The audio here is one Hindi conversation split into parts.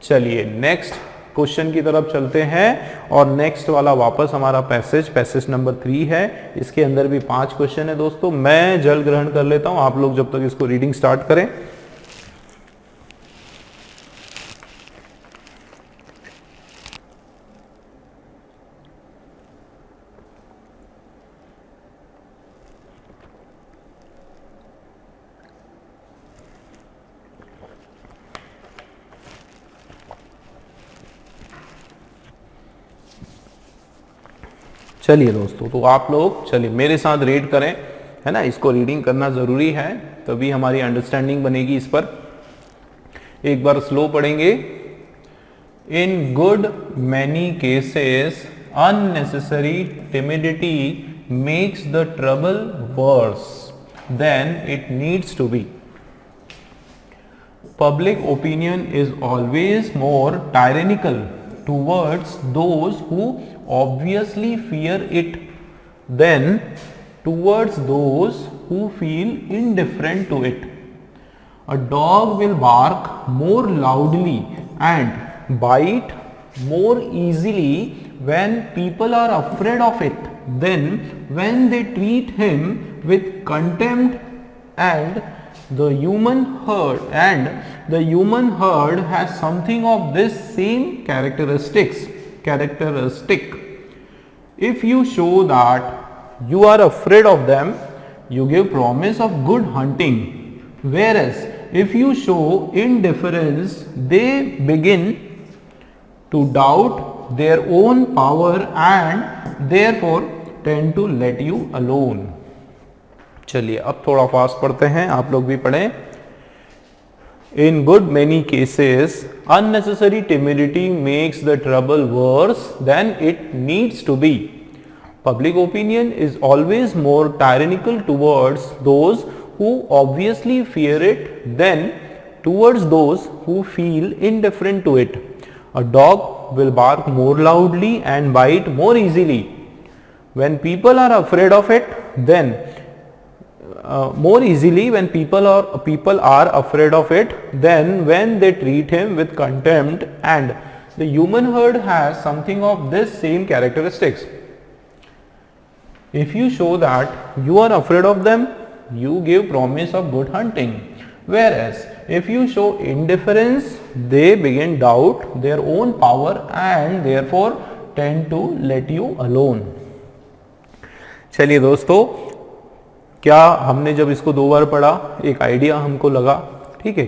चलिए नेक्स्ट क्वेश्चन की तरफ चलते हैं और नेक्स्ट वाला वापस हमारा पैसेज नंबर 3 है। इसके अंदर भी 5 क्वेश्चन है दोस्तों। मैं जल ग्रहण कर लेता हूं, आप लोग जब तक इसको रीडिंग स्टार्ट करें। चलिए दोस्तों, तो आप लोग चलिए मेरे साथ रीड करें, है ना। इसको रीडिंग करना जरूरी है, तभी हमारी अंडरस्टैंडिंग बनेगी इस पर। एक बार स्लो पढ़ेंगे। In good many cases unnecessary timidity makes the trouble worse than it needs to be. Public opinion is always more tyrannical towards those who obviously fear it than towards those who feel indifferent to it. A dog will bark more loudly and bite more easily when people are afraid of it than when they treat him with contempt and the human herd has something of this same characteristic. If you show that you are afraid of them, you give promise of good hunting, whereas if you show indifference, they begin to doubt their own power and therefore tend to let you alone. चलिए अब थोड़ा फास्ट पढ़ते हैं, आप लोग भी पढ़ें। In good many cases unnecessary timidity makes the trouble worse than it needs to be. Public opinion is always more tyrannical towards those who obviously fear it than towards those who feel indifferent to it. A dog will bark more loudly and bite more easily when people are afraid of it, then more easily when people are afraid of it than when they treat him with contempt, and the human herd has something of this same characteristics. If you show that you are afraid of them, you give promise of good hunting, whereas if you show indifference, they begin doubt their own power and therefore tend to let you alone. चलिए दोस्तों, क्या हमने जब इसको 2 बार पढ़ा एक आइडिया हमको लगा, ठीक है,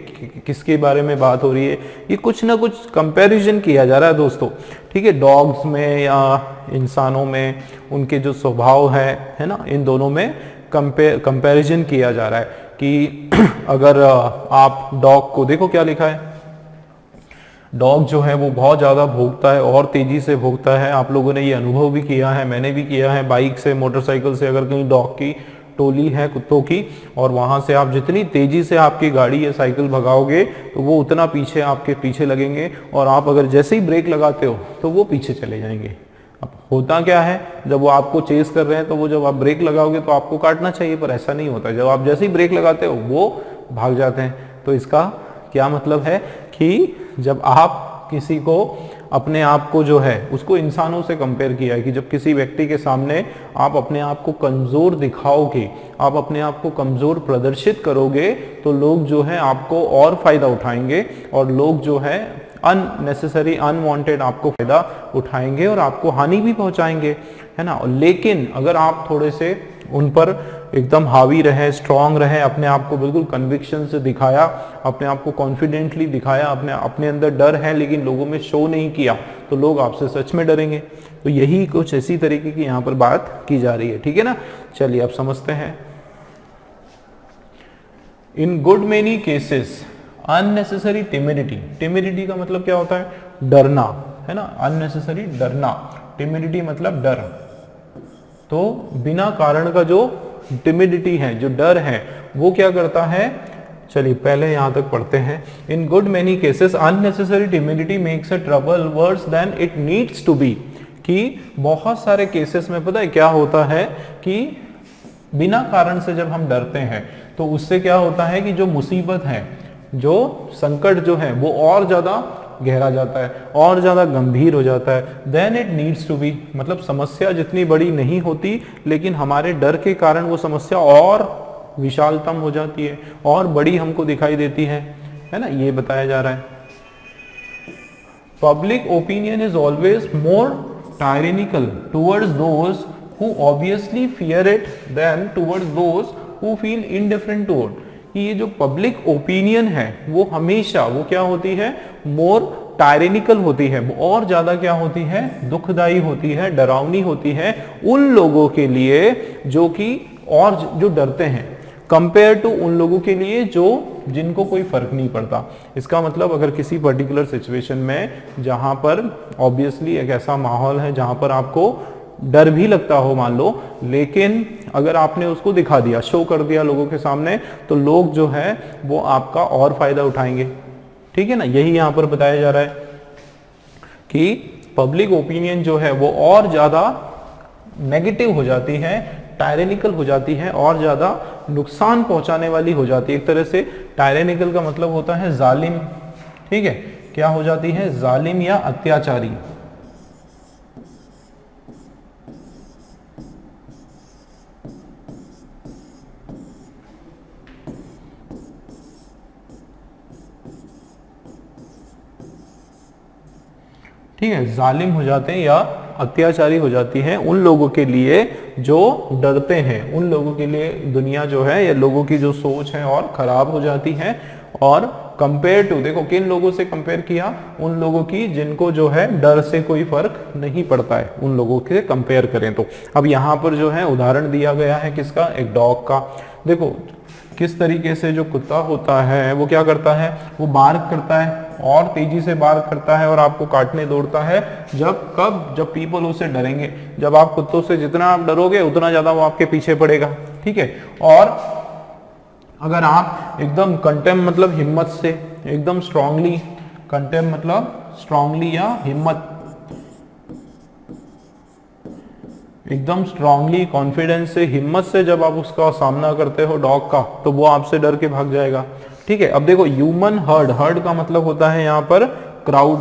किसके बारे में बात हो रही है। ये कुछ ना कुछ कंपैरिजन किया जा रहा है दोस्तों, ठीक है, डॉग्स में या इंसानों में, उनके जो स्वभाव है ना, इन दोनों में कंपैरिजन किया जा रहा है कि अगर आप डॉग को देखो क्या लिखा है, डॉग जो है वो बहुत ज़्यादा भौंकता है और तेज़ी से भौंकता है। आप लोगों ने ये अनुभव भी किया है, मैंने भी किया है, बाइक से मोटरसाइकिल से अगर कहीं डॉग की टोली है कुत्तों की और वहाँ से आप जितनी तेज़ी से आपकी गाड़ी या साइकिल भगाओगे तो वो उतना पीछे आपके पीछे लगेंगे, और आप अगर जैसे ही ब्रेक लगाते हो तो वो पीछे चले जाएंगे। अब होता क्या है, जब वो आपको चेस कर रहे हैं तो वो जब आप ब्रेक लगाओगे तो आपको काटना चाहिए, पर ऐसा नहीं होता। जब आप जैसे ही ब्रेक लगाते हो वो भाग जाते हैं। तो इसका क्या मतलब है कि जब आप किसी को अपने आप को जो है उसको इंसानों से कंपेयर किया है कि जब किसी व्यक्ति के सामने आप अपने आप को कमज़ोर दिखाओगे, आप अपने आप को कमज़ोर प्रदर्शित करोगे, तो लोग जो है आपको और फ़ायदा उठाएंगे, और लोग जो है अननेसेसरी अनवांटेड आपको फ़ायदा उठाएंगे और आपको हानि भी पहुंचाएंगे, है ना। लेकिन अगर आप थोड़े से उन पर एकदम हावी रहे, स्ट्रांग रहे, अपने आप को बिल्कुल कन्विक्शन से दिखाया, अपने आप को कॉन्फिडेंटली दिखाया, अपने अंदर डर है लेकिन लोगों में शो नहीं किया, तो लोग आपसे सच में डरेंगे। तो यही कुछ इसी तरीके की यहाँ पर बात की जा रही है, ठीक है ना। चलिए अब समझते हैं। In good many cases unnecessary timidity, timidity का मतलब क्या होता है, डरना, है ना। अननेसेसरी डरना, टिमिडिटी मतलब डर। तो बिना कारण का जो टिमिडिटी है, जो डर है, वो क्या करता है। चलिए पहले यहां तक पढ़ते हैं। In good many cases unnecessary timidity makes a trouble worse than it needs to be, कि बहुत सारे केसेस में पता है क्या होता है कि बिना कारण से जब हम डरते हैं तो उससे क्या होता है कि जो मुसीबत है, जो संकट जो है वो और ज्यादा गहरा जाता है, और ज़्यादा गंभीर हो जाता है, then it needs to be, मतलब समस्या जितनी बड़ी नहीं होती लेकिन हमारे डर के कारण वो समस्या और विशालतम हो जाती है और बड़ी हमको दिखाई देती है ना, ये बताया जा रहा है। Public opinion is always more tyrannical towards those who obviously fear it than towards those who feel indifferent to it। कि ये जो पब्लिक ओपिनियन है वो हमेशा वो क्या होती है, मोर टायरेनिकल होती है, और ज्यादा क्या होती है, दुखदाई होती है, डरावनी होती है उन लोगों के लिए जो कि और जो डरते हैं, कंपेयर टू उन लोगों के लिए जो जिनको कोई फर्क नहीं पड़ता। इसका मतलब अगर किसी पर्टिकुलर सिचुएशन में जहां पर ऑब्वियसली एक ऐसा माहौल है जहां पर आपको डर भी लगता हो मान लो, लेकिन अगर आपने उसको दिखा दिया, शो कर दिया लोगों के सामने, तो लोग जो है वो आपका और फायदा उठाएंगे। ठीक है ना, यही यहां पर बताया जा रहा है कि पब्लिक ओपिनियन जो है वो और ज्यादा नेगेटिव हो जाती है, टायरेनिकल हो जाती है और ज्यादा नुकसान पहुंचाने वाली हो जाती है। एक तरह से टायरेनिकल का मतलब होता है जालिम, ठीक है, क्या हो जाती है, जालिम या अत्याचारी। ठीक है, जालिम हो जाते हैं या अत्याचारी हो जाती है उन लोगों के लिए जो डरते हैं, उन लोगों के लिए दुनिया जो है या लोगों की जो सोच है और खराब हो जाती है। और कंपेयर टू, देखो किन लोगों से कंपेयर किया, उन लोगों की जिनको जो है डर से कोई फर्क नहीं पड़ता है, उन लोगों के कंपेयर करें तो। अब यहाँ पर जो है उदाहरण दिया गया है किसका, एक डॉग का। देखो किस तरीके से जो कुत्ता होता है वो क्या करता है, वो बार्क करता है और तेजी से बार्क करता है और आपको काटने दौड़ता है। जब पीपल उससे डरेंगे, जब आप कुत्तों से जितना आप डरोगे उतना ज्यादा वो आपके पीछे पड़ेगा। ठीक है, और अगर आप एकदम कंटेम मतलब हिम्मत से, एकदम स्ट्रांगली, कंटेम मतलब स्ट्रांगली या हिम्मत, एकदम स्ट्रांगली कॉन्फिडेंस से, हिम्मत से जब आप उसका सामना करते हो डॉग का, तो वो आपसे डर के भाग जाएगा। ठीक है, अब देखो ह्यूमन हर्ड, हर्ड का मतलब होता है यहाँ पर क्राउड,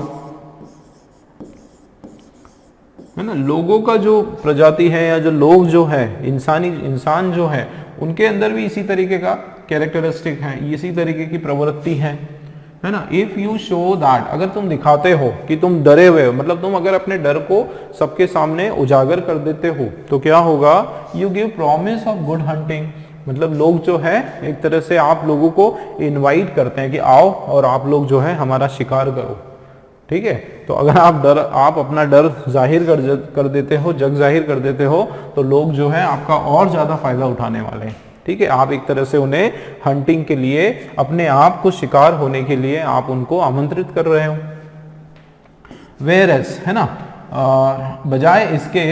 है ना, लोगों का जो प्रजाति है या जो लोग जो है, इंसान जो है, उनके अंदर भी इसी तरीके का कैरेक्टरिस्टिक है, इसी तरीके की प्रवृत्ति है ना। इफ यू शो दैट, अगर तुम दिखाते हो कि तुम डरे हुए हो, मतलब तुम अगर अपने डर को सबके सामने उजागर कर देते हो, तो क्या होगा, you give promise of good hunting, मतलब लोग जो है एक तरह से आप लोगों को इनवाइट करते हैं कि आओ और आप लोग जो है हमारा शिकार करो। ठीक है, तो अगर आप अपना डर जाहिर कर देते हो, जग जाहिर कर देते हो, तो लोग जो है आपका और ज्यादा फायदा उठाने वाले हैं। ठीक है, आप एक तरह से उन्हें हंटिंग के लिए, अपने आप को शिकार होने के लिए आप उनको आमंत्रित कर रहे हो। वेयरएस, है ना, बजाय इसके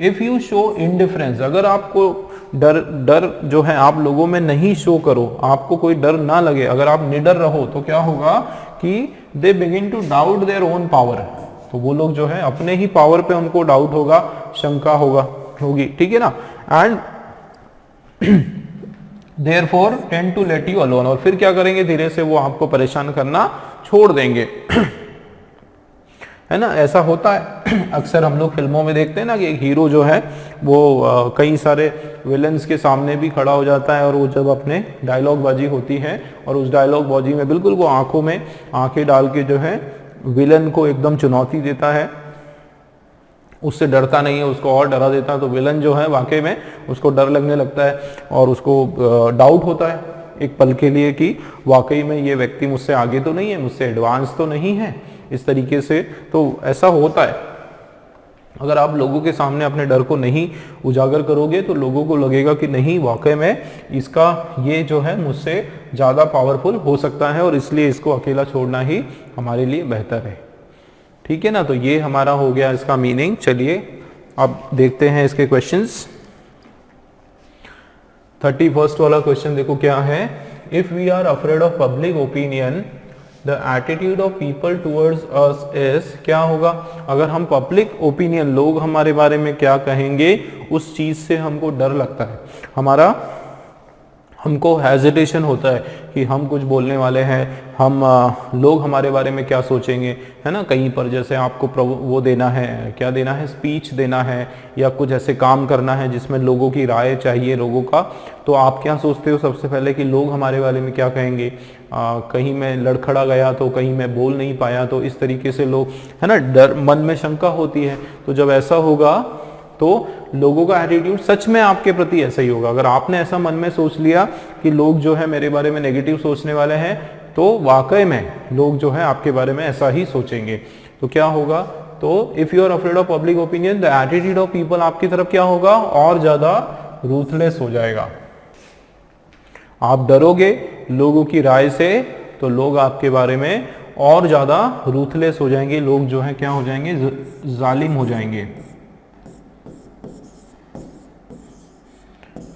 इफ यू शो इंडिफरेंस, अगर आपको डर जो है आप लोगों में नहीं शो करो, आपको कोई डर ना लगे, अगर आप निडर रहो, तो क्या होगा कि they begin to doubt their own power, तो वो लोग जो है अपने ही पावर पे उनको डाउट होगा, शंका होगी। ठीक है ना, and Therefore tend to let you alone, और फिर क्या करेंगे, धीरे से वो आपको परेशान करना छोड़ देंगे। है ना, ऐसा होता है अक्सर हम लोग फिल्मों में देखते हैं ना कि एक हीरो जो है वो कई सारे विलन्स के सामने भी खड़ा हो जाता है, और वो जब अपने डायलॉग बाजी होती है और उस डायलॉग बाजी में बिल्कुल वो आंखों में आंखें डाल के जो है विलन को एकदम चुनौती देता है, उससे डरता नहीं है, उसको और डरा देता है, तो विलन जो है वाकई में उसको डर लगने लगता है और उसको डाउट होता है एक पल के लिए कि वाकई में ये व्यक्ति मुझसे आगे तो नहीं है, मुझसे एडवांस तो नहीं है, इस तरीके से। तो ऐसा होता है, अगर आप लोगों के सामने अपने डर को नहीं उजागर करोगे तो लोगों को लगेगा कि नहीं, वाकई में इसका ये जो है मुझसे ज़्यादा पावरफुल हो सकता है, और इसलिए इसको अकेला छोड़ना ही हमारे लिए बेहतर है। ठीक है ना, तो ये हमारा हो गया इसका मीनिंग। चलिए अब देखते हैं इसके क्वेश्चंस। 31st वाला क्वेश्चन देखो क्या है, if we are afraid of public opinion the attitude of people towards us is, क्या होगा, अगर हम पब्लिक ओपिनियन, लोग हमारे बारे में क्या कहेंगे, उस चीज से हमको डर लगता है, हमको हेजिटेशन होता है कि हम कुछ बोलने वाले हैं, हम लोग हमारे बारे में क्या सोचेंगे, है ना। कहीं पर जैसे आपको वो देना है, क्या देना है, स्पीच देना है या कुछ ऐसे काम करना है जिसमें लोगों की राय चाहिए लोगों का, तो आप क्या सोचते हो सबसे पहले कि लोग हमारे बारे में क्या कहेंगे, कहीं मैं लड़खड़ा गया तो, कहीं मैं बोल नहीं पाया तो, इस तरीके से लोग, है ना, डर, मन में शंका होती है। तो जब ऐसा होगा तो लोगों का एटीट्यूड सच में आपके प्रति ऐसा ही होगा। अगर आपने ऐसा मन में सोच लिया कि लोग जो है मेरे बारे में नेगेटिव सोचने वाले हैं, तो वाकई में लोग जो है आपके बारे में ऐसा ही सोचेंगे। तो क्या होगा, तो if you are afraid of public opinion, the attitude of people आपकी तरफ क्या होगा, और ज्यादा रूथलेस हो जाएगा। आप डरोगे लोगों की राय से, तो लोग आपके बारे में और ज्यादा रूथलेस हो जाएंगे, लोग जो है क्या हो जाएंगे, जालिम हो जाएंगे।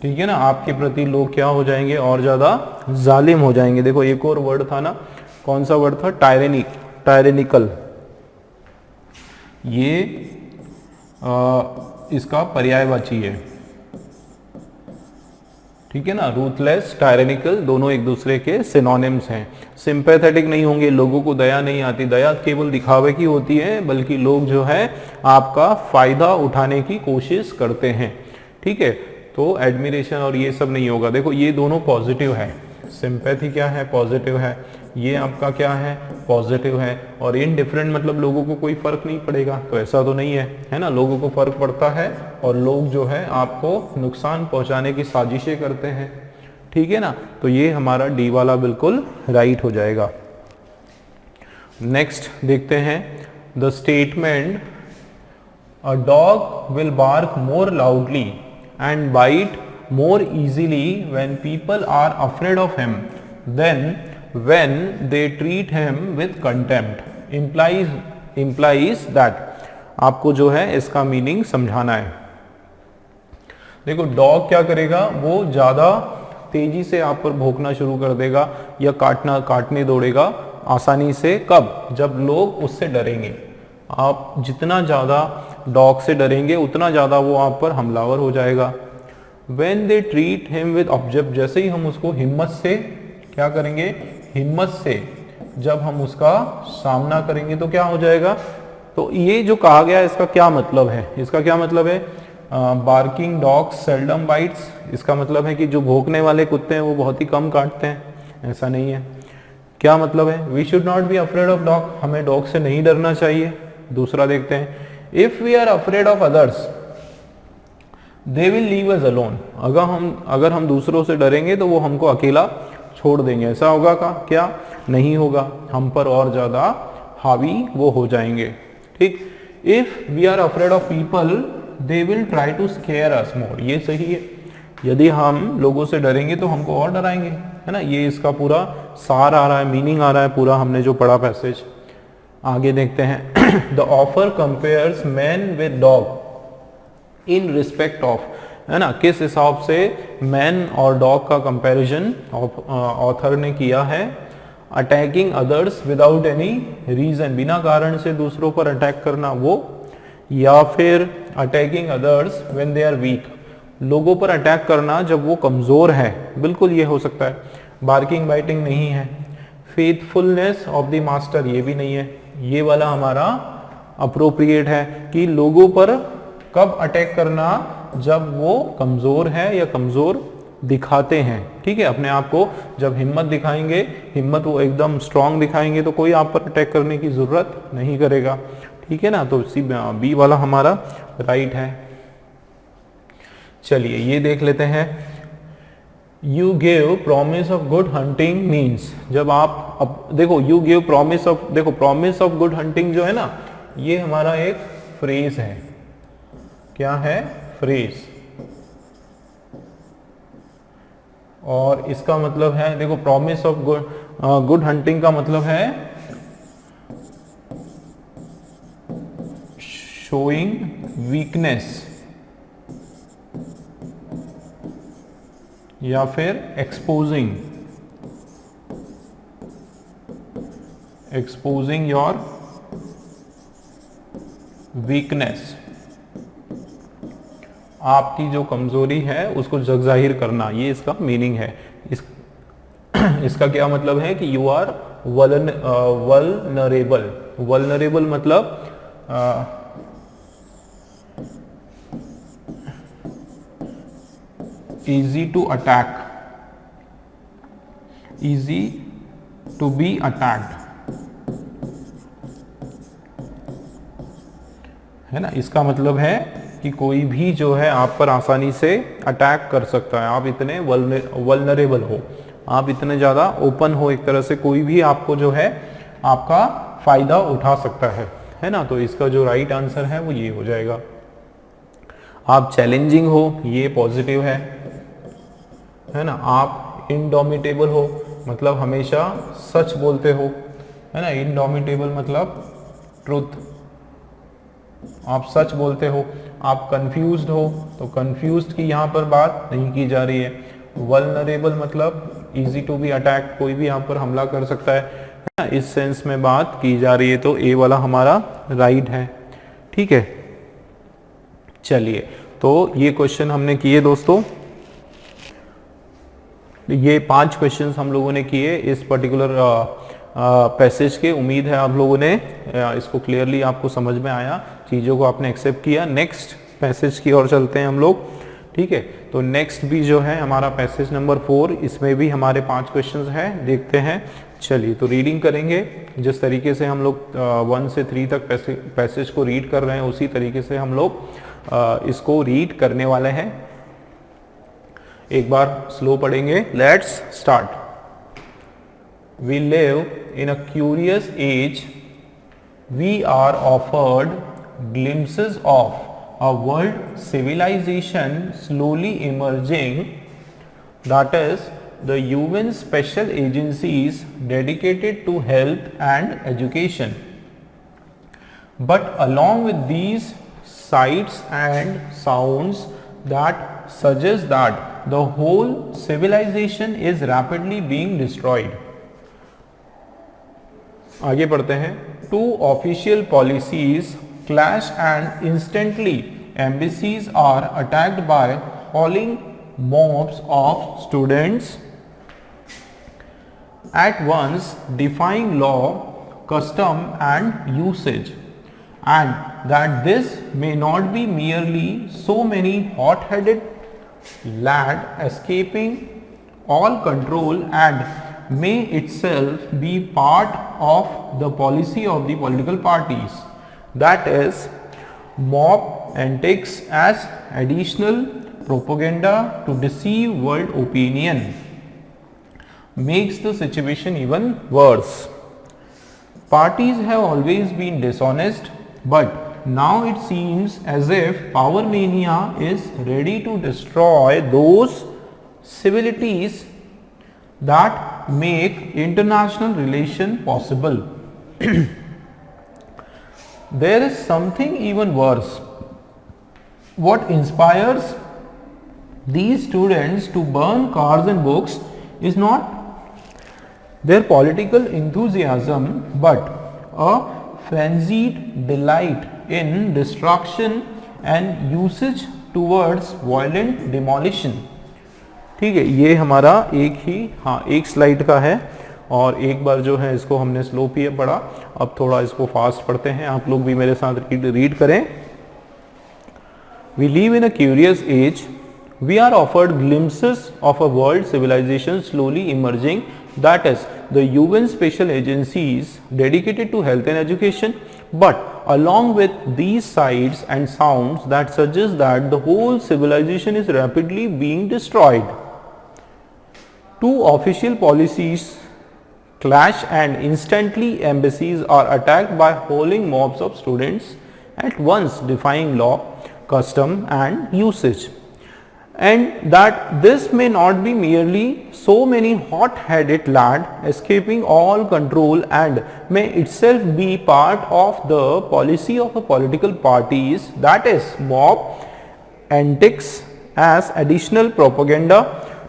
ठीक है ना, आपके प्रति लोग क्या हो जाएंगे, और ज्यादा जालिम हो जाएंगे। देखो एक और वर्ड था ना, कौन सा वर्ड था, टायरेनिकल। ये इसका पर्यायवाची है। ठीक है ना, रूथलेस, टायरेनिकल दोनों एक दूसरे के सिनोनिम्स हैं। सिंपैथेटिक नहीं होंगे, लोगों को दया नहीं आती, दया केवल दिखावे की होती है, बल्कि लोग जो है आपका फायदा उठाने की कोशिश करते हैं। ठीक है, तो एडमिरेशन और ये सब नहीं होगा। देखो ये दोनों पॉजिटिव है, सिंपैथी क्या है, पॉजिटिव है, ये आपका क्या है, पॉजिटिव है। और इनडिफरेंट मतलब लोगों को कोई फर्क नहीं पड़ेगा, तो ऐसा तो नहीं है ना, लोगों को फर्क पड़ता है और लोग जो है आपको नुकसान पहुंचाने की साजिशें करते हैं। ठीक है ना, तो ये हमारा डी वाला बिल्कुल राइट हो जाएगा। नेक्स्ट देखते हैं, the statement a dog will bark more loudly and bite more easily when people are afraid of him than when they treat him with contempt implies that आपको जो है इसका मीनिंग समझाना है। देखो डॉग क्या करेगा, वो ज्यादा तेजी से आप पर भौंकना शुरू कर देगा या काटने दौड़ेगा आसानी से, कब, जब लोग उससे डरेंगे। आप जितना ज़्यादा डॉग से डरेंगे उतना ज़्यादा वो आप पर हमलावर हो जाएगा। When they treat him with object, जैसे ही हम उसको हिम्मत से क्या करेंगे, हिम्मत से जब हम उसका सामना करेंगे तो क्या हो जाएगा। तो ये जो कहा गया है इसका क्या मतलब है, इसका क्या मतलब है, बार्किंग डॉग्स सेल्डम बाइट्स, इसका मतलब है कि जो भौंकने वाले कुत्ते हैं वो बहुत ही कम काटते हैं, ऐसा नहीं है। क्या मतलब है, we should not be afraid of dog, हमें डॉग से नहीं डरना चाहिए। दूसरा देखते हैं, if we are afraid of others they will leave us alone, अगर हम दूसरों से डरेंगे तो वो हमको अकेला छोड़ देंगे। ऐसा होगा क्या, नहीं होगा, हम पर और ज्यादा हावी वो हो जाएंगे। ठीक, if we are afraid of people they will try to scare us more, ये सही है। यदि हम लोगों से डरेंगे तो हमको और डराएंगे, है ना, ये इसका पूरा सार आ रहा है, मीनिंग आ रहा है पूरा, हमने जो पढ़ा पैसेज। आगे देखते हैं, the offer compares man with dog in respect of, है ना, किस हिसाब से मैन और डॉग का कंपैरिजन ऑथर ने किया है। Attacking others without any reason, बिना कारण से दूसरों पर अटैक करना वो, या फिर attacking others when they are weak, लोगों पर अटैक करना जब वो कमजोर है, बिल्कुल ये हो सकता है। बार्किंग बाइटिंग नहीं है। फेथफुलनेस ऑफ द मास्टर, ये भी नहीं है। ये वाला हमारा अप्रोप्रिएट है कि लोगों पर कब अटैक करना, जब वो कमजोर है या कमजोर दिखाते हैं। ठीक है, अपने आप को जब हिम्मत दिखाएंगे, हिम्मत वो एकदम स्ट्रांग दिखाएंगे तो कोई आप पर अटैक करने की जरूरत नहीं करेगा। ठीक है ना, तो बी वाला हमारा राइट है। चलिए ये देख लेते हैं, you give promise of good hunting means, जब आप देखो यू गिव प्रॉमिस ऑफ, देखो प्रॉमिस ऑफ गुड हंटिंग जो है ना, ये हमारा एक फ्रेज है। क्या है, फ्रेज, और इसका मतलब है, देखो प्रॉमिस ऑफ गुड हंटिंग का मतलब है शोइंग वीकनेस या फिर एक्सपोजिंग योर वीकनेस, आपकी जो कमजोरी है उसको जग जाहिर करना, ये इसका मीनिंग है। इसका क्या मतलब है कि यू आर वल्नरेबल। वल्नरेबल मतलब easy to attack, easy to be attacked, है ना। इसका मतलब है कि कोई भी जो है आप पर आसानी से अटैक कर सकता है, आप इतने वल्नरेबल हो, आप इतने ज़्यादा ओपन हो, एक तरह से कोई भी आपको जो है आपका फायदा उठा सकता है ना। तो इसका जो राइट आंसर है वो ये हो जाएगा। आप चैलेंजिंग हो, ये पॉजिटिव है ना। आप इनडोमिटेबल हो, मतलब हमेशा सच बोलते हो, है ना। इनडोमिटेबल मतलब ट्रुथ, आप सच बोलते हो। आप कंफ्यूज्ड हो, तो कंफ्यूज्ड की यहाँ पर बात नहीं की जा रही है। वल्नरेबल मतलब इजी टू बी अटैक, कोई भी यहाँ पर हमला कर सकता है ना, इस सेंस में बात की जा रही है। तो ए वाला हमारा राइट है, ठीक है। चलिए, तो ये क्वेश्चन हमने किए दोस्तों, ये 5 क्वेश्चंस हम लोगों ने किए इस पर्टिकुलर पैसेज के। उम्मीद है आप लोगों ने इसको क्लियरली आपको समझ में आया, चीज़ों को आपने एक्सेप्ट किया। नेक्स्ट पैसेज की ओर चलते हैं हम लोग, ठीक है। तो नेक्स्ट भी जो है हमारा पैसेज नंबर 4, इसमें भी हमारे 5 क्वेश्चंस हैं, देखते हैं। चलिए, तो रीडिंग करेंगे। जिस तरीके से हम लोग 1 से 3 तक पैसेज को रीड कर रहे हैं, उसी तरीके से हम लोग इसको रीड करने वाले हैं। एक बार स्लो पढ़ेंगे। Let's start. We live in a curious age, we are afforded glimpses of a world civilization slowly emerging, that is the UN special agencies dedicated to health and education. But along with these sights and sounds that suggest that the whole civilization is rapidly being destroyed. आगे बढ़ते हैं। Two official policies clash and instantly embassies are attacked by howling mobs of students, at once defying law, custom and usage, and that this may not be merely so many hot-headed lad escaping all control, and may itself be part of the policy of the political parties, that is mob antics as additional propaganda to deceive world opinion, makes the situation even worse. Parties have always been dishonest, but now it seems as if power mania is ready to destroy those civilities that make international relation possible. There is something even worse. What inspires these students to burn cars and books is not their political enthusiasm, but a frenzied delight in destruction and usage towards violent demolition. ठीक है, ये हमारा एक स्लाइड का है, और एक बार जो है इसको हमने स्लो पढ़ा, अब थोड़ा इसको फास्ट पढ़ते हैं। आप लोग भी मेरे साथ रीड करें। We live in a curious age, we are afforded glimpses of a world civilisation slowly emerging, that is the UN special agencies dedicated to health and education, but along with these sights and sounds that suggest that the whole civilization is rapidly being destroyed. Two official policies clash and instantly embassies are attacked by howling mobs of students, at once defying law, custom and usage, and that this may not be merely so many hot-headed lads escaping all control, and may itself be part of the policy of the political parties, that is mob antics as additional propaganda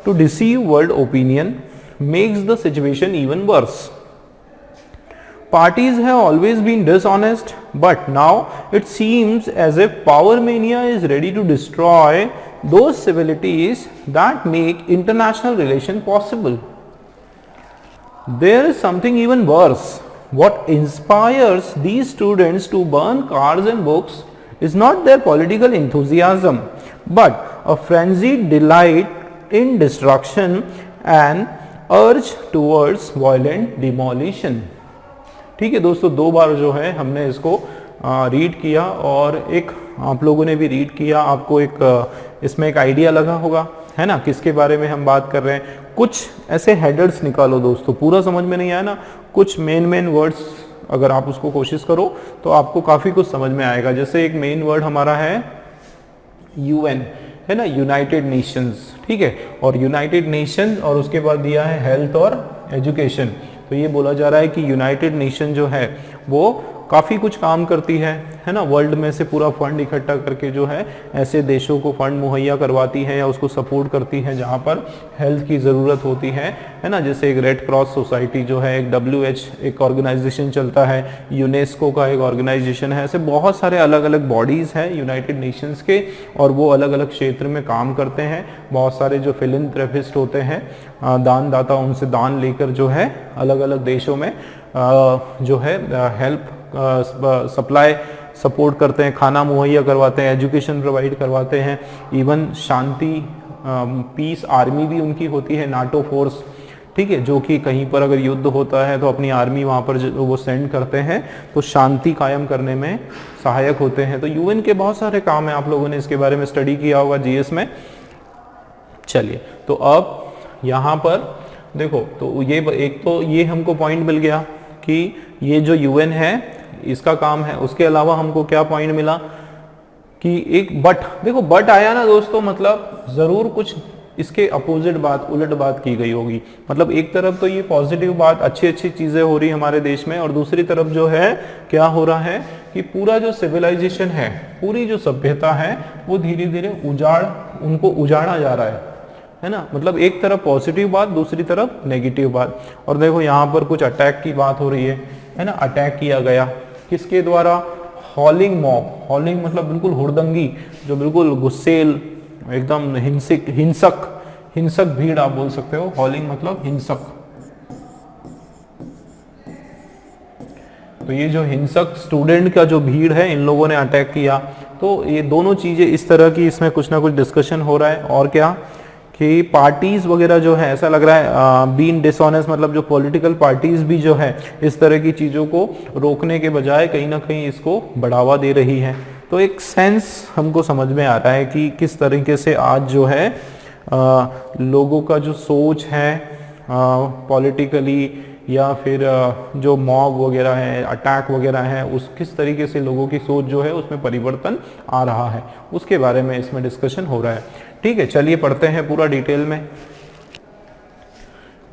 to deceive world opinion, makes the situation even worse. Parties have always been dishonest, but now it seems as if power mania is ready to destroy those civilities that make international relation possible. There is something even worse. What inspires these students to burn cars and books is not their political enthusiasm, but a frenzied delight in destruction and urge towards violent demolition. ठीक है दोस्तों, दो बार जो है हमने इसको रीड किया और एक आप लोगों ने भी रीड किया, आपको एक इसमें एक आइडिया लगा होगा, है ना, किसके बारे में हम बात कर रहे हैं। कुछ ऐसे हेडर्स निकालो दोस्तों, पूरा समझ में नहीं आया ना, कुछ मेन वर्ड्स अगर आप उसको कोशिश करो तो आपको काफ़ी कुछ समझ में आएगा। जैसे एक मेन वर्ड हमारा है यूएन, है ना, यूनाइटेड नेशंस, ठीक है, और यूनाइटेड नेशन और उसके बाद दिया है हेल्थ और एजुकेशन। तो ये बोला जा रहा है कि यूनाइटेड नेशन जो है वो काफ़ी कुछ काम करती है ना, वर्ल्ड में से पूरा फंड इकट्ठा करके जो है ऐसे देशों को फंड मुहैया करवाती है या उसको सपोर्ट करती है जहाँ पर हेल्थ की ज़रूरत होती है ना। जैसे एक रेड क्रॉस सोसाइटी जो है, एक WH एक ऑर्गेनाइजेशन चलता है, यूनेस्को का एक ऑर्गेनाइजेशन है, ऐसे बहुत सारे अलग अलग बॉडीज़ हैं यूनाइटेड नेशंस के और वो अलग अलग क्षेत्र में काम करते हैं। बहुत सारे जो फिलैंथ्रोपिस्ट होते हैं, दानदाता, उनसे दान लेकर जो है अलग अलग देशों में जो है हेल्प सप्लाई सपोर्ट करते हैं, खाना मुहैया करवाते हैं, एजुकेशन प्रोवाइड करवाते हैं। इवन शांति पीस आर्मी भी उनकी होती है, नाटो फोर्स, ठीक है, जो कि कहीं पर अगर युद्ध होता है तो अपनी आर्मी वहाँ पर वो सेंड करते हैं तो शांति कायम करने में सहायक होते हैं। तो यूएन के बहुत सारे काम हैं, आप लोगों ने इसके बारे में स्टडी किया होगा जीएस में। चलिए, तो अब यहाँ पर देखो, तो ये एक तो ये हमको पॉइंट मिल गया कि ये जो यूएन है इसका काम है। उसके अलावा हमको क्या पॉइंट मिला कि एक बट, देखो बट आया ना दोस्तों, मतलब जरूर कुछ इसके अपोजिट बात, उलट बात की गई होगी। मतलब एक तरफ तो ये पॉजिटिव बात, अच्छी अच्छी चीजें हो रही हमारे देश में, और दूसरी तरफ जो है क्या हो रहा है कि पूरा जो सिविलाइजेशन है, पूरी जो सभ्यता है वो धीरे धीरे उनको उजाड़ा जा रहा है ना। मतलब एक तरफ पॉजिटिव बात, दूसरी तरफ नेगेटिव बात। और देखो यहाँ पर कुछ अटैक की बात हो रही है ना, अटैक किया गया किसके द्वारा, हॉलिंग मॉब। हॉलिंग मतलब बिल्कुल हुड़दंगी, जो बिल्कुल गुस्सेल, एकदम हिंसक भीड़ आप बोल सकते हो। हॉलिंग मतलब हिंसक। तो ये जो हिंसक स्टूडेंट का जो भीड़ है, इन लोगों ने अटैक किया। तो ये दोनों चीजें इस तरह की, इसमें कुछ ना कुछ डिस्कशन हो रहा है। और क्या कि पार्टीज वगैरह जो है, ऐसा लग रहा है बीइंग डिसऑनेस्ट, मतलब जो पॉलिटिकल पार्टीज भी जो है इस तरह की चीज़ों को रोकने के बजाय कहीं ना कहीं इसको बढ़ावा दे रही है। तो एक सेंस हमको समझ में आ रहा है कि किस तरीके से आज जो है लोगों का जो सोच है पॉलिटिकली, या फिर जो मॉब वगैरह है, अटैक वगैरह है, उस किस तरीके से लोगों की सोच जो है उसमें परिवर्तन आ रहा है, उसके बारे में इसमें डिस्कशन हो रहा है। ठीक है, चलिए पढ़ते हैं पूरा डिटेल में।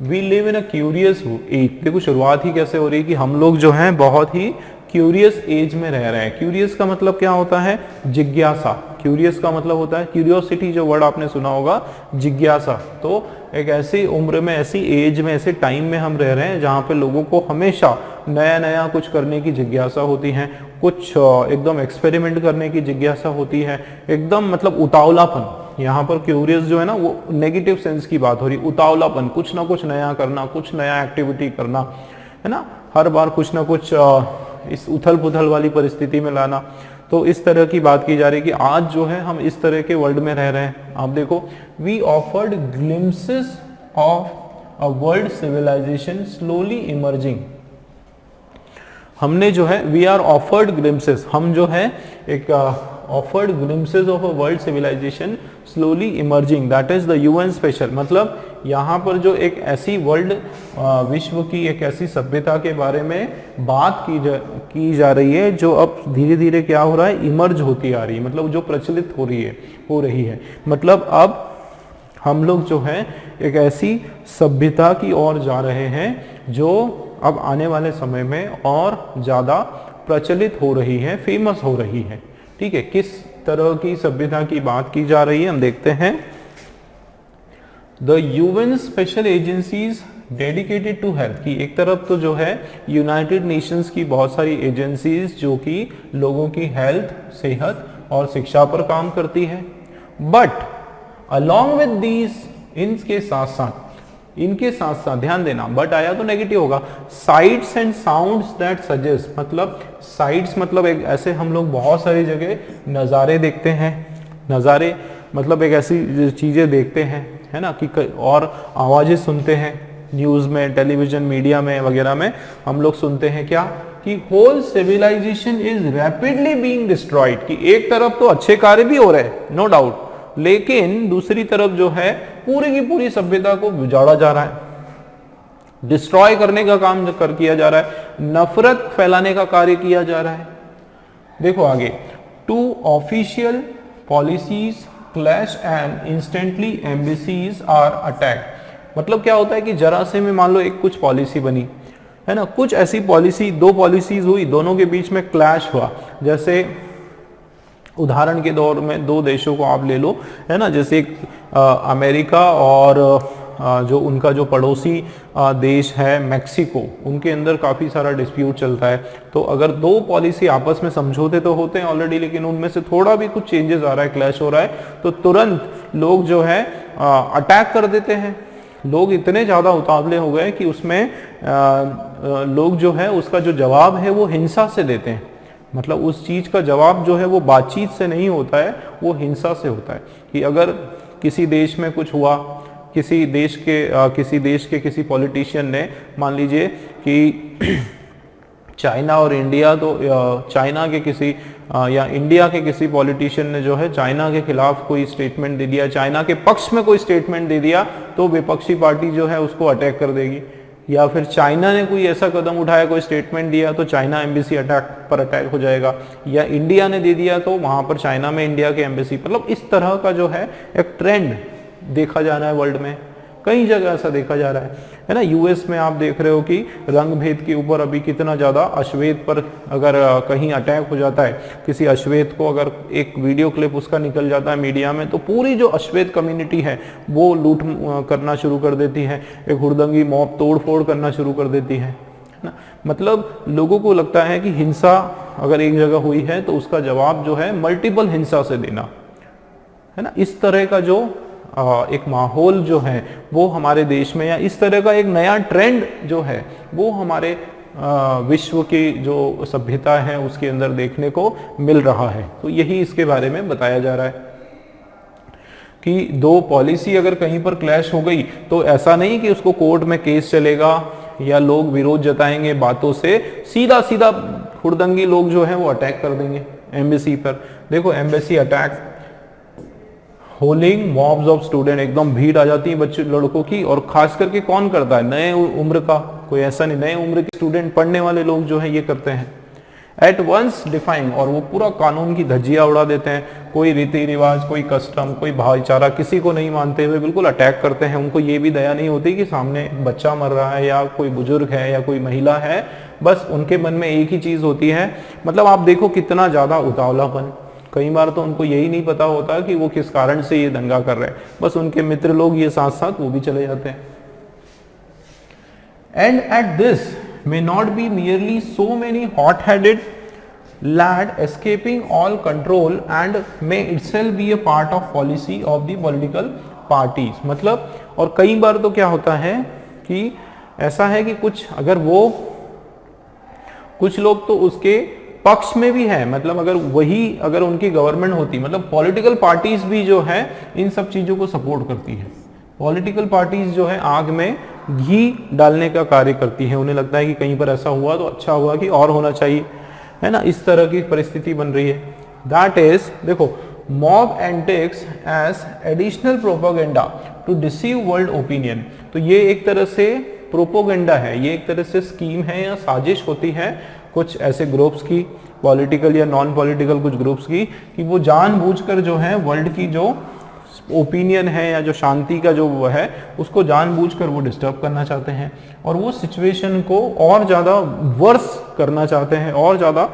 We live in a curious age. देखो शुरुआत ही कैसे हो रही है कि हम लोग जो हैं बहुत ही क्यूरियस एज में रह रहे हैं। क्यूरियस का मतलब क्या होता है, जिज्ञासा। क्यूरियस का मतलब होता है क्यूरियोसिटी, जो वर्ड आपने सुना होगा, जिज्ञासा। तो एक ऐसी उम्र में, ऐसी एज में, ऐसे टाइम में हम रह रहे हैं जहाँ पे लोगों को हमेशा नया नया कुछ करने की जिज्ञासा होती है, कुछ एकदम एक्सपेरिमेंट करने की जिज्ञासा होती है, एकदम मतलब उतावलापन। यहाँ पर क्यूरियस जो है ना, वो नेगेटिव सेंस की बात हो रही, उतावलापन, कुछ ना कुछ नया करना, कुछ नया एक्टिविटी करना, है ना, हर बार कुछ ना कुछ इस उथल पुथल वाली परिस्थिति में लाना। तो इस तरह की बात की जा रही है कि आज जो है हम इस तरह के वर्ल्ड में रह रहे हैं। आप देखो, we afforded glimpses of a world civilisation slowly emerging. हमने जो है, वी आर ऑफर्ड ग्लिम्पसेस, हम जो है एक afforded glimpses of a world civilisation slowly emerging, that is the UN special. मतलब यहाँ पर जो एक ऐसी वर्ल्ड, विश्व की एक ऐसी सभ्यता के बारे में बात की जा रही है जो अब धीरे धीरे क्या हो रहा है, इमर्ज होती आ रही है, मतलब जो प्रचलित हो रही है। मतलब अब हम लोग जो है एक ऐसी सभ्यता की ओर जा रहे हैं जो अब आने वाले समय में और ज़्यादा प्रचलित हो रही है, फेमस हो रही है। ठीक है, किस तरह की सभ्यता की बात की जा रही है हम देखते हैं। The UN special agencies dedicated to health, की एक तरफ तो जो है यूनाइटेड नेशंस की बहुत सारी एजेंसीज जो कि लोगों की हेल्थ, सेहत और शिक्षा पर काम करती है। बट अलॉन्ग विद दीज, इनके साथ साथ इनके साथ साथ ध्यान देना, बट आया तो नेगेटिव होगा। Sites and sounds that suggest, मतलब साइट्स मतलब एक ऐसे हम लोग बहुत सारी जगह नज़ारे देखते हैं, नज़ारे मतलब एक ऐसी चीज़ें देखते हैं, है ना, कि और आवाज़ें सुनते हैं न्यूज़ में, टेलीविज़न, मीडिया में वगैरह में हम लोग सुनते हैं क्या, कि whole civilisation is rapidly being destroyed, कि एक तरफ तो अच्छे कार्य भी हो रहे हैं नो डाउट, लेकिन दूसरी तरफ जो है पूरी की पूरी सभ्यता को उजाड़ा जा रहा है, डिस्ट्रॉय करने का काम किया जा रहा है, नफरत फैलाने का कार्य किया जा रहा है। देखो आगे, two official policies clash and instantly embassies are attack. मतलब क्या होता है कि जरा से में मान लो एक कुछ पॉलिसी बनी है ना, कुछ ऐसी पॉलिसी, दो पॉलिसीज हुई, दोनों के बीच में क्लैश हुआ, जैसे उदाहरण के दौर में दो देशों को आप ले लो, है ना, जैसे एक अमेरिका और जो उनका जो पड़ोसी देश है मैक्सिको, उनके अंदर काफ़ी सारा डिस्प्यूट चलता है। तो अगर दो पॉलिसी आपस में समझौते तो होते हैं ऑलरेडी, लेकिन उनमें से थोड़ा भी कुछ चेंजेस आ रहा है, क्लैश हो रहा है, तो तुरंत लोग जो है अटैक कर देते हैं। लोग इतने ज़्यादा उतावले हो गए कि उसमें लोग जो है उसका जो जवाब है वो हिंसा से देते हैं। मतलब उस चीज़ का जवाब जो है वो बातचीत से नहीं होता है, वो हिंसा से होता है। कि अगर किसी देश में कुछ हुआ, किसी देश के किसी पॉलिटिशियन ने, मान लीजिए कि चाइना और इंडिया, तो चाइना के किसी या इंडिया के किसी पॉलिटिशियन ने जो है चाइना के खिलाफ कोई स्टेटमेंट दे दिया, चाइना के पक्ष में कोई स्टेटमेंट दे दिया, तो विपक्षी पार्टी जो है उसको अटैक कर देगी। या फिर चाइना ने कोई ऐसा कदम उठाया, कोई स्टेटमेंट दिया, तो चाइना एम्बेसी अटैक हो जाएगा। या इंडिया ने दे दिया तो वहां पर चाइना में इंडिया के एम्बेसी, मतलब इस तरह का जो है एक ट्रेंड देखा जा रहा है वर्ल्ड में, कई जगह ऐसा देखा जा रहा है ना। यूएस में आप देख रहे हो कि रंग भेद के ऊपर अभी कितना ज़्यादा, अश्वेत पर अगर कहीं अटैक हो जाता है, किसी अश्वेत को अगर एक वीडियो क्लिप उसका निकल जाता है मीडिया में, तो पूरी जो अश्वेत कम्युनिटी है वो लूट करना शुरू कर देती है, एक हुड़दंगी मॉब तोड़ फोड़ करना शुरू कर देती है ना। मतलब लोगों को लगता है कि हिंसा अगर एक जगह हुई है तो उसका जवाब जो है मल्टीपल हिंसा से देना, है ना। इस तरह का जो एक माहौल जो है वो हमारे देश में, या इस तरह का एक नया ट्रेंड जो है वो हमारे विश्व की जो सभ्यता है उसके अंदर देखने को मिल रहा है। तो यही इसके बारे में बताया जा रहा है कि दो पॉलिसी अगर कहीं पर क्लैश हो गई तो ऐसा नहीं कि उसको कोर्ट में केस चलेगा या लोग विरोध जताएंगे बातों से, सीधा सीधा हुड़दंगी लोग जो है वो अटैक कर देंगे एम्बेसी पर। देखो embassy attack, howling mobs of student, एकदम भीड़ आ जाती है बच्चे लड़कों की, और खास करके कौन करता है, नए उम्र का, कोई ऐसा नहीं, नए उम्र के स्टूडेंट पढ़ने वाले लोग जो है ये करते हैं। एट वंस डिफाइंग, और वो पूरा कानून की धज्जियां उड़ा देते हैं, कोई रीति रिवाज, कोई कस्टम, कोई भाईचारा किसी को नहीं मानते हुए बिल्कुल अटैक करते हैं। उनको ये भी दया नहीं होती कि सामने बच्चा मर रहा है या कोई बुजुर्ग है या कोई महिला है, बस उनके मन में एक ही चीज होती है। मतलब आप देखो कितना ज्यादा उतावलापन, कई बार तो उनको यही नहीं पता होता कि वो किस कारण से ये दंगा कर रहे हैं, बस उनके मित्र लोग ये साथ साथ वो भी चले जाते हैं। And at this may not be merely so many hot-headed lad escaping all control and may itself be a part of policy of the political parties। मतलब और कई बार तो क्या होता है कि ऐसा है कि कुछ अगर वो कुछ लोग तो उसके पक्ष में भी है, मतलब अगर उनकी गवर्नमेंट होती, मतलब पॉलिटिकल पार्टीज भी जो है इन सब चीजों को सपोर्ट करती है। पॉलिटिकल पार्टीज जो है आग में घी डालने का कार्य करती है, उन्हें लगता है कि कहीं पर ऐसा हुआ तो अच्छा हुआ कि और होना चाहिए, है ना, इस तरह की परिस्थिति बन रही है। दैट इज, देखो, mob antics as additional propaganda to deceive world opinion. तो ये एक तरह से प्रोपोगेंडा है, ये एक तरह से स्कीम है या साजिश होती है कुछ ऐसे ग्रुप्स की, पॉलिटिकल या नॉन पॉलिटिकल कुछ ग्रुप्स की, कि वो जानबूझकर जो है वर्ल्ड की जो ओपिनियन है या जो शांति का जो वो है उसको जानबूझकर वो डिस्टर्ब करना चाहते हैं, और वो सिचुएशन को और ज़्यादा वर्स करना चाहते हैं, और ज़्यादा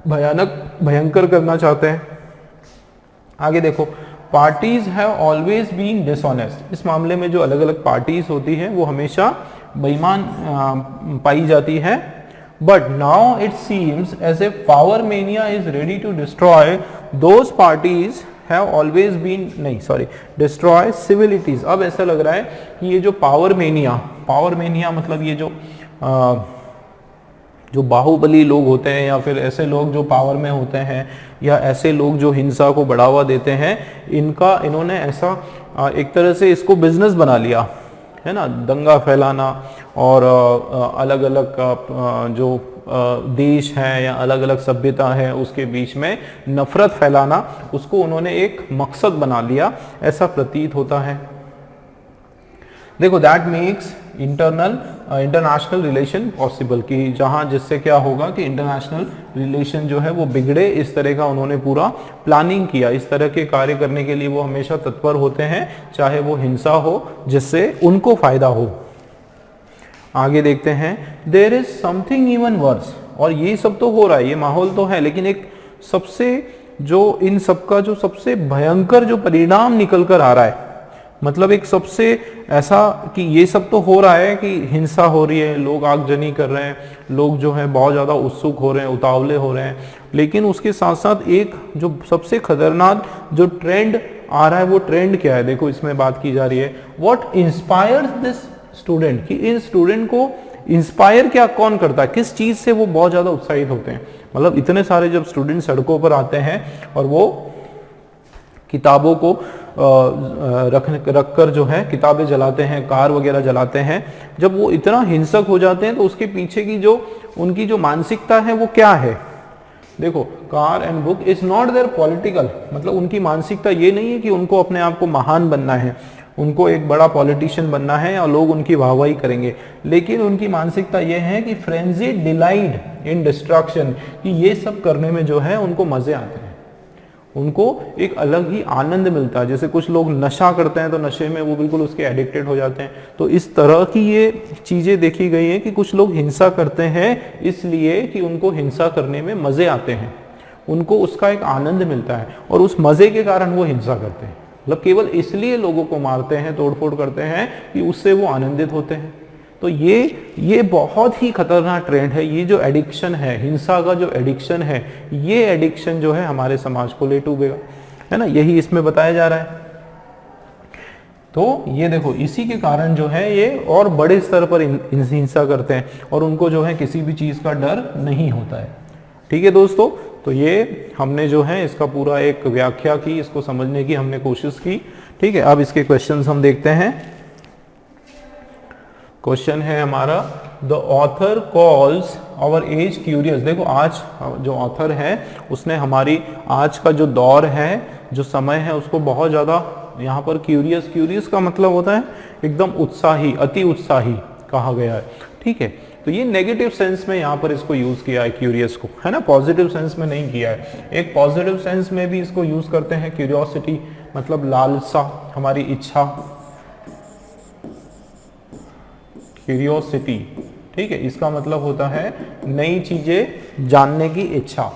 भयंकर करना चाहते हैं। आगे देखो, parties have always been dishonest. इस मामले में जो अलग अलग पार्टीज होती हैं वो हमेशा बेईमान पाई जाती है। But now it seems as if power mania is ready to destroy those parties have always been, नहीं सॉरी, डिस्ट्रॉय सिविलिटीज। अब ऐसा लग रहा है कि ये जो पावर मेनिया मतलब ये जो बाहुबली लोग होते हैं या फिर ऐसे लोग जो पावर में होते हैं या ऐसे लोग जो हिंसा को बढ़ावा देते हैं, इन्होंने ऐसा एक तरह से इसको बिजनेस बना लिया है ना, दंगा फैलाना और अलग अलग जो देश है या अलग अलग सभ्यता है उसके बीच में नफरत फैलाना, उसको उन्होंने एक मकसद बना लिया, ऐसा प्रतीत होता है। देखो that makes international relation possible, कि जहां जिससे क्या होगा कि इंटरनेशनल रिलेशन जो है वो बिगड़े, इस तरह का उन्होंने पूरा प्लानिंग किया। इस तरह के कार्य करने के लिए वो हमेशा तत्पर होते हैं, चाहे वो हिंसा हो जिससे उनको फायदा हो। आगे देखते हैं, there is something even worse, और ये सब तो हो रहा है, ये माहौल तो है, लेकिन एक सबसे जो इन सबका जो सबसे भयंकर जो परिणाम निकल कर आ रहा है, मतलब एक सबसे ऐसा कि ये सब तो हो रहा है कि हिंसा हो रही है, लोग आगजनी कर रहे हैं, लोग जो है बहुत ज़्यादा उत्सुक हो रहे हैं, उतावले हो रहे हैं, लेकिन उसके साथ साथ एक जो सबसे खतरनाक जो ट्रेंड आ रहा है, वो ट्रेंड क्या है? देखो इसमें बात की जा रही है, व्हाट इंस्पायर्स दिस स्टूडेंट, कि इन स्टूडेंट को इंस्पायर क्या कौन करता है, किस चीज़ से वो बहुत ज़्यादा उत्साहित होते हैं। मतलब इतने सारे जब स्टूडेंट सड़कों पर आते हैं और वो किताबों को रख कर जो है किताबें जलाते हैं, कार वगैरह जलाते हैं, जब वो इतना हिंसक हो जाते हैं तो उसके पीछे की जो उनकी जो मानसिकता है वो क्या है? देखो, car and book is not there political, मतलब उनकी मानसिकता ये नहीं है कि उनको अपने आप को महान बनना है, उनको एक बड़ा पॉलिटिशियन बनना है और लोग उनकी वाहवाही करेंगे, लेकिन उनकी मानसिकता ये है कि फ्रेंजीड डिलाइट इन डिस्ट्रक्शन, कि ये सब करने में जो है उनको मजे आते हैं, उनको एक अलग ही आनंद मिलता है। जैसे कुछ लोग नशा करते हैं तो नशे में वो बिल्कुल उसके एडिक्टेड हो जाते हैं, तो इस तरह की ये चीजें देखी गई हैं कि कुछ लोग हिंसा करते हैं इसलिए कि उनको हिंसा करने में मजे आते हैं, उनको उसका एक आनंद मिलता है और उस मजे के कारण वो हिंसा करते हैं। मतलब केवल इसलिए लोगों को मारते हैं, तोड़फोड़ करते हैं कि उससे वो आनंदित होते हैं। तो ये बहुत ही खतरनाक ट्रेंड है, ये जो एडिक्शन है, हिंसा का जो एडिक्शन है, ये एडिक्शन जो है हमारे समाज को ले डूबेगा, है ना, यही इसमें बताया जा रहा है। तो ये देखो, इसी के कारण जो है ये और बड़े स्तर पर हिंसा करते हैं और उनको जो है किसी भी चीज का डर नहीं होता है। ठीक है दोस्तों, तो ये हमने जो है इसका पूरा एक व्याख्या की, इसको समझने की हमने कोशिश की। ठीक है, अब इसके क्वेश्चंस हम देखते हैं। क्वेश्चन है हमारा, the author calls our age curious. देखो, आज जो ऑथर है उसने हमारी आज का जो दौर है, जो समय है, उसको बहुत ज़्यादा यहाँ पर क्यूरियस का मतलब होता है एकदम उत्साही, अति उत्साही कहा गया है। ठीक है, तो ये नेगेटिव सेंस में यहाँ पर इसको यूज किया है क्यूरियस को, है ना, पॉजिटिव सेंस में नहीं किया है। एक पॉजिटिव सेंस में भी इसको यूज करते हैं, क्यूरियोसिटी मतलब लालसा, हमारी इच्छा, क्यूरियोसिटी। ठीक है, इसका मतलब होता है नई चीजें जानने की इच्छा।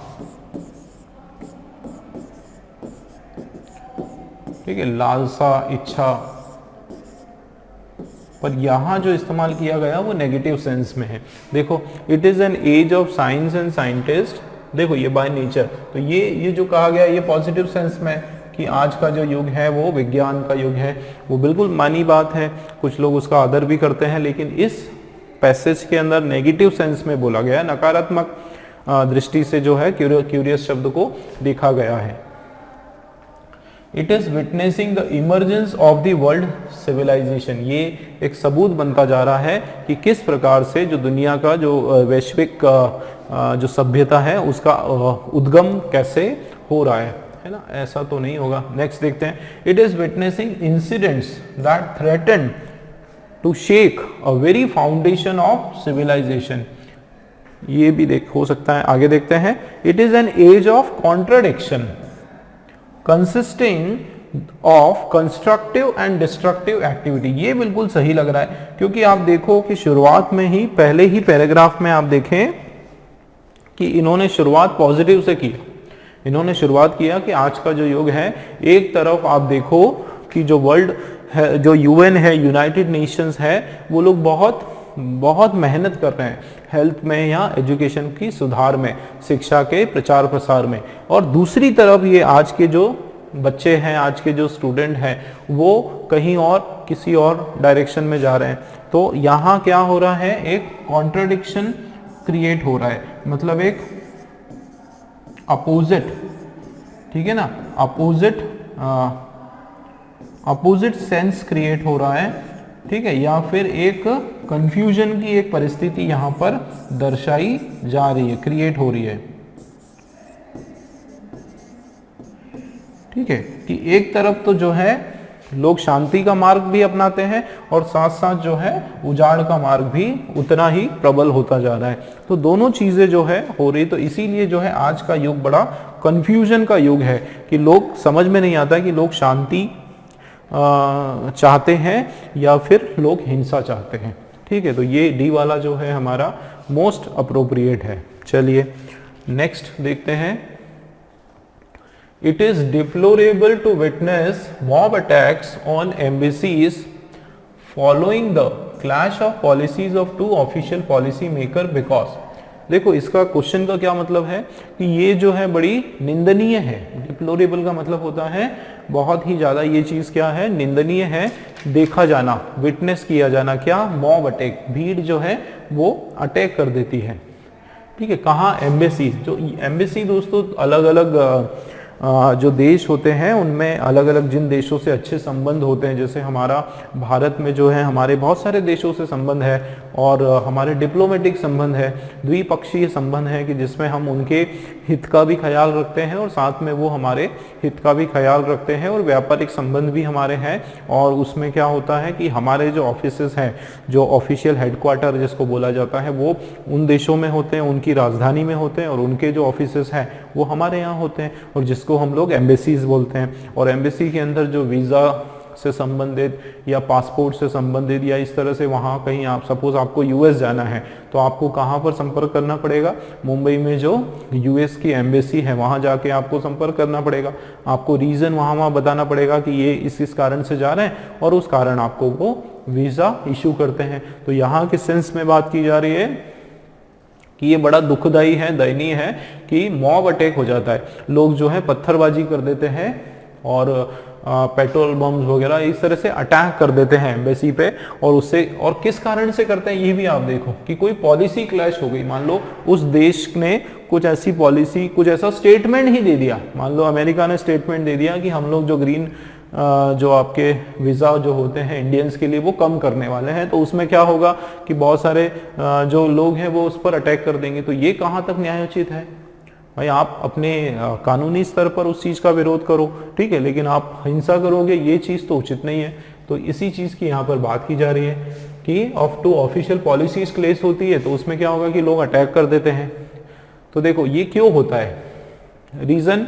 ठीक है, लालसा, इच्छा, पर यहां जो इस्तेमाल किया गया वो नेगेटिव सेंस में है। देखो, it is an age of science and scientist. देखो, ये बाय नेचर, तो ये जो कहा गया ये पॉजिटिव सेंस में कि आज का जो युग है वो विज्ञान का युग है, वो बिल्कुल मानी बात है, कुछ लोग उसका आदर भी करते हैं, लेकिन इस पैसेज के अंदर नेगेटिव सेंस में बोला गया है, नकारात्मक दृष्टि से जो है क्यूरियस शब्द को देखा गया है। It is witnessing the emergence of the world civilisation. ये एक सबूत बनता जा रहा है कि किस प्रकार से जो दुनिया का जो वैश्विक जो सभ्यता है उसका उद्गम कैसे हो रहा है ना, ऐसा तो नहीं होगा। नेक्स्ट देखते हैं, it is witnessing incidents that threaten to shake a very foundation of civilisation. ये भी हो सकता है। आगे देखते हैं, it is an age of contradiction consisting of constructive and destructive activity. ये बिल्कुल सही लग रहा है, क्योंकि आप देखो कि शुरुआत में ही पहले ही पैराग्राफ में आप देखें कि इन्होंने शुरुआत पॉजिटिव से की। इन्होंने शुरुआत किया कि आज का जो युग है, एक तरफ आप देखो कि जो वर्ल्ड है, जो यूएन है, यूनाइटेड नेशंस है, वो लोग बहुत मेहनत कर रहे हैं हेल्थ में या एजुकेशन की सुधार में, शिक्षा के प्रचार प्रसार में, और दूसरी तरफ ये आज के जो बच्चे हैं, आज के जो स्टूडेंट हैं, वो कहीं और किसी और डायरेक्शन में जा रहे हैं। तो यहाँ क्या हो रहा है, एक कॉन्ट्रडिक्शन क्रिएट हो रहा है, मतलब एक अपोजिट, ठीक है ना, अपोजिट सेंस क्रिएट हो रहा है, ठीक है, या फिर एक कंफ्यूजन की एक परिस्थिति यहां पर दर्शाई जा रही है, क्रिएट हो रही है, ठीक है, कि एक तरफ तो जो है लोग शांति का मार्ग भी अपनाते हैं और साथ साथ जो है उजाड़ का मार्ग भी उतना ही प्रबल होता जा रहा है। तो दोनों चीजें जो है हो रही, तो इसीलिए जो है आज का युग बड़ा कंफ्यूजन का युग है कि लोग समझ में नहीं आता कि लोग शांति चाहते हैं या फिर लोग हिंसा चाहते हैं, ठीक है। तो ये डी वाला जो है हमारा मोस्ट अप्रोप्रिएट है। चलिए नेक्स्ट देखते हैं। It is deplorable to witness mob attacks on embassies following the clash of policies of two official policy maker because, देखो इसका क्वेश्चन का क्या मतलब है कि ये जो है बड़ी निंदनीय है। डिप्लोरेबल का मतलब होता है बहुत ही ज़्यादा, ये चीज़ क्या है, निंदनीय है, देखा जाना, विटनेस किया जाना, क्या, मॉब अटैक, भीड़ जो है वो अटैक कर देती है, ठीक है। कहाँ, एम्बेसी, जो एम्बेसी दोस्तों अलग अलग जो देश होते हैं उनमें अलग अलग जिन देशों से अच्छे संबंध होते हैं, जैसे हमारा भारत में जो है हमारे बहुत सारे देशों से संबंध है और हमारे डिप्लोमेटिक संबंध है, द्विपक्षीय संबंध है कि जिसमें हम उनके हित का भी ख्याल रखते हैं और साथ में वो हमारे हित का भी ख्याल रखते हैं, और व्यापारिक संबंध भी हमारे हैं। और उसमें क्या होता है कि हमारे जो ऑफिसेस हैं, जो ऑफिशियल हेडक्वार्टर जिसको बोला जाता है, वो उन देशों में होते हैं, उनकी राजधानी में होते हैं, और उनके जो ऑफिसेस हैं वो हमारे यहाँ होते हैं, और जिसको हम लोग एम्बेसीज बोलते हैं। और एम्बेसी के अंदर जो वीज़ा से संबंधित या पासपोर्ट से संबंधित या इस तरह से वहाँ कहीं आप सपोज आपको यूएस जाना है तो आपको कहाँ पर संपर्क करना पड़ेगा, मुंबई में जो यूएस की एम्बेसी है वहाँ जाके आपको संपर्क करना पड़ेगा। आपको रीज़न वहाँ बताना पड़ेगा कि ये इस कारण से जा रहे हैं और उस कारण आपको वो वीज़ा इशू करते हैं। तो यहाँ के सेंस में बात की जा रही है कि ये बड़ा दुखदाई है, दयनीय है कि मॉब अटैक हो जाता है, लोग जो है पत्थरबाजी कर देते हैं और पेट्रोल बम्स वगैरह इस तरह से अटैक कर देते हैं एम्बेसी पे। और उससे, और किस कारण से करते हैं ये भी आप देखो कि कोई पॉलिसी क्लैश हो गई, मान लो उस देश ने कुछ ऐसी पॉलिसी, कुछ ऐसा स्टेटमेंट ही दे दिया, मान लो अमेरिका ने स्टेटमेंट दे दिया कि हम लोग जो ग्रीन जो आपके वीज़ा जो होते हैं इंडियंस के लिए वो कम करने वाले हैं, तो उसमें क्या होगा कि बहुत सारे जो लोग हैं वो उस पर अटैक कर देंगे। तो ये कहाँ तक न्यायोचित है भाई? आप अपने कानूनी स्तर पर उस चीज़ का विरोध करो, ठीक है, लेकिन आप हिंसा करोगे, ये चीज़ तो उचित नहीं है। तो इसी चीज़ की यहाँ पर बात की जा रही है कि ऑफ टू ऑफिशियल पॉलिसीज क्लेश होती है तो उसमें क्या होगा कि लोग अटैक कर देते हैं। तो देखो ये क्यों होता है, reason,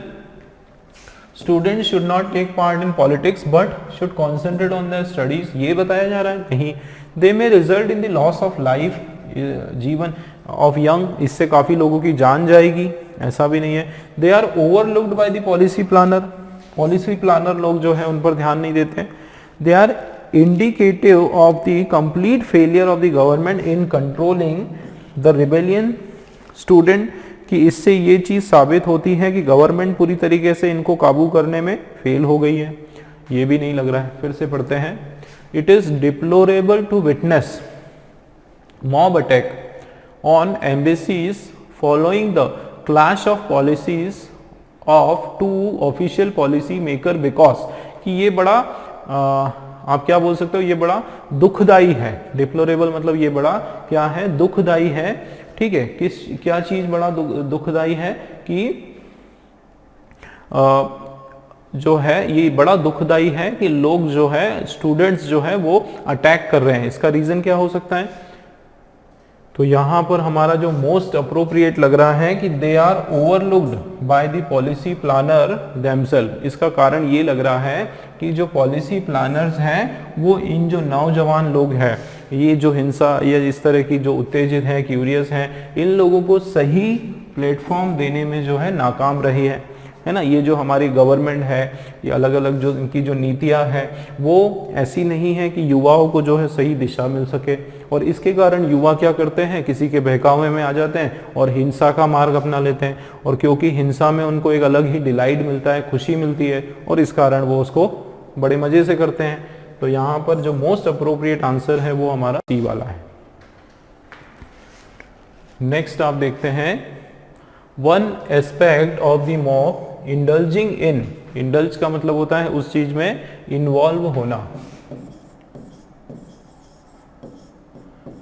student should not take part in politics but should concentrate on their studies, ये बताया जा रहा है। नहीं, they may result in the loss of life, जीवन ऑफ यंग, इससे काफ़ी लोगों की जान जाएगी, ऐसा भी नहीं है। They are overlooked by the policy planner, policy planner लोग जो है उन पर ध्यान नहीं देते। They are indicative of the complete failure of the government in controlling the rebellion student, कि इससे ये चीज़ साबित होती है कि गवर्नमेंट पूरी तरीके से इनको काबू करने में फेल हो गई है। ये भी नहीं लग रहा है, फिर से पढ़ते हैं। It is deplorable to witness mob attack on embassies following the clash of policies of two official policy maker because, कि ये बड़ा आप क्या बोल सकते हो, ये बड़ा दुखदाई है। डिप्लोरेबल मतलब ये बड़ा क्या है, दुखदाई है, ठीक है। क्या चीज बड़ा दुखदाई है कि जो है ये बड़ा दुखदाई है कि लोग जो है, स्टूडेंट्स जो है वो अटैक कर रहे हैं। इसका रीजन क्या हो सकता है? तो यहां पर हमारा जो मोस्ट अप्रोप्रिएट लग रहा है कि they are overlooked by the policy planner themself. इसका कारण ये लग रहा है कि जो पॉलिसी प्लानर्स हैं वो इन जो नौजवान लोग हैं, ये जो हिंसा या इस तरह की जो उत्तेजित हैं, क्यूरियस हैं, इन लोगों को सही प्लेटफॉर्म देने में जो है नाकाम रही है। है ना। ये जो हमारी गवर्नमेंट है, ये अलग अलग जो इनकी जो नीतियां हैं वो ऐसी नहीं है कि युवाओं को जो है सही दिशा मिल सके, और इसके कारण युवा क्या करते हैं, किसी के बहकावे में आ जाते हैं और हिंसा का मार्ग अपना लेते हैं, और क्योंकि हिंसा में उनको एक अलग ही डिलाइट मिलता है, खुशी मिलती है, और इस कारण वो उसको बड़े मजे से करते हैं। तो यहाँ पर जो मोस्ट अप्रोप्रिएट आंसर है वो हमारा सी वाला है। नेक्स्ट आप देखते हैं, one aspect of the mob indulging in, indulge का मतलब होता है उस चीज में इन्वॉल्व होना,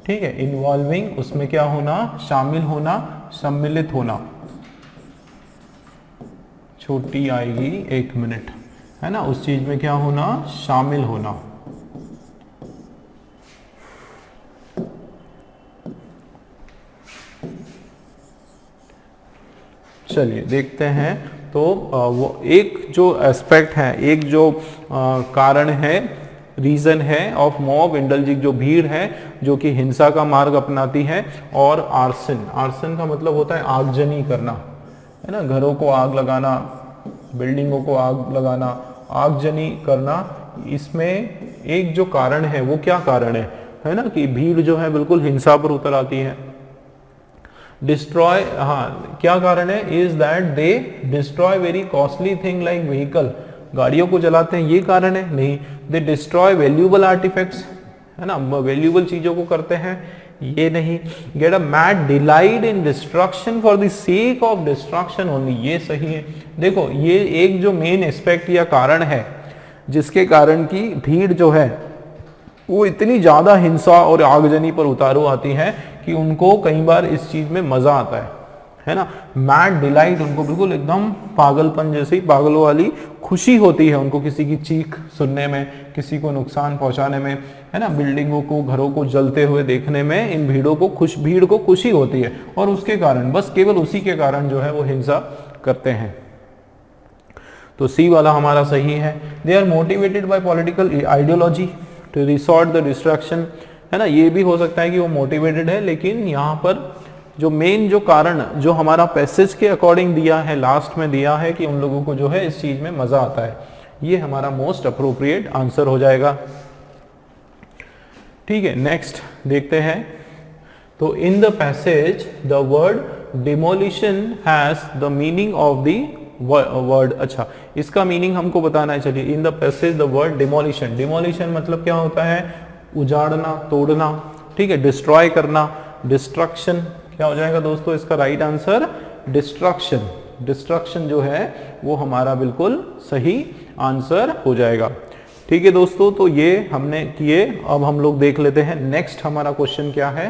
ठीक है, इन्वॉल्विंग उसमें क्या होना, शामिल होना, सम्मिलित होना, छोटी आएगी 1 मिनट, है ना, उस चीज में क्या होना, शामिल होना। चलिए देखते हैं, तो वो एक जो एस्पेक्ट है, एक जो कारण है, रीजन है ऑफ मॉब इंडल्जिंग, जो भीड़ है जो कि हिंसा का मार्ग अपनाती है, और आर्सन, आर्सन का मतलब होता है आगजनी करना, है ना, घरों को आग लगाना, बिल्डिंगों को आग लगाना, आगजनी करना। इसमें एक जो कारण है वो क्या कारण है ना, कि भीड़ जो है बिल्कुल हिंसा पर उतर आती है। डिस्ट्रॉय, हाँ क्या कारण है, is that they destroy very costly thing like vehicle, गाड़ियों को जलाते हैं, ये कारण है, नहीं। दे डिस्ट्रॉय वैल्यूएबल आर्टिफैक्ट्स, है ना, वैल्यूएबल चीजों को करते हैं, ये नहीं। Get a mad delight in destruction for the sake of destruction only, ये सही है। देखो ये एक जो मेन एस्पेक्ट या कारण है जिसके कारण की भीड़ जो है वो इतनी ज्यादा हिंसा और आगजनी पर उतारू आती है कि उनको कई बार इस चीज में मजा आता है ना, मैड डिलाइट, उनको बिल्कुल एकदम पागलपन जैसी, पागलों वाली खुशी होती है उनको किसी की चीख सुनने में, किसी को नुकसान पहुंचाने में, है ना, बिल्डिंगों को, घरों को जलते हुए देखने में इन भीड़ को खुशी होती है, और उसके कारण, बस केवल उसी के कारण जो है वो हिंसा करते हैं। तो सी वाला हमारा सही है। They are motivated by political ideology to resort the destruction, है ना, ये भी हो सकता है कि वो मोटिवेटेड है, लेकिन यहाँ पर जो मेन जो कारण जो हमारा पैसेज के अकॉर्डिंग दिया है, लास्ट में दिया है कि उन लोगों को जो है इस चीज में मजा आता है, ये हमारा मोस्ट अप्रोप्रिएट आंसर हो जाएगा। ठीक है, नेक्स्ट देखते हैं। तो in the passage the word demolition has the meaning of the word, अच्छा इसका मीनिंग हमको बताना है। चलिए, in the passage the word demolition, demolition मतलब क्या होता है, उजाड़ना, तोड़ना, ठीक है, डिस्ट्रॉय करना, डिस्ट्रक्शन, क्या हो जाएगा दोस्तों इसका राइट आंसर, डिस्ट्रक्शन, डिस्ट्रक्शन जो है वो हमारा बिल्कुल सही आंसर हो जाएगा। ठीक है दोस्तों, तो ये हमने किए। अब हम लोग देख लेते हैं नेक्स्ट हमारा क्वेश्चन क्या है।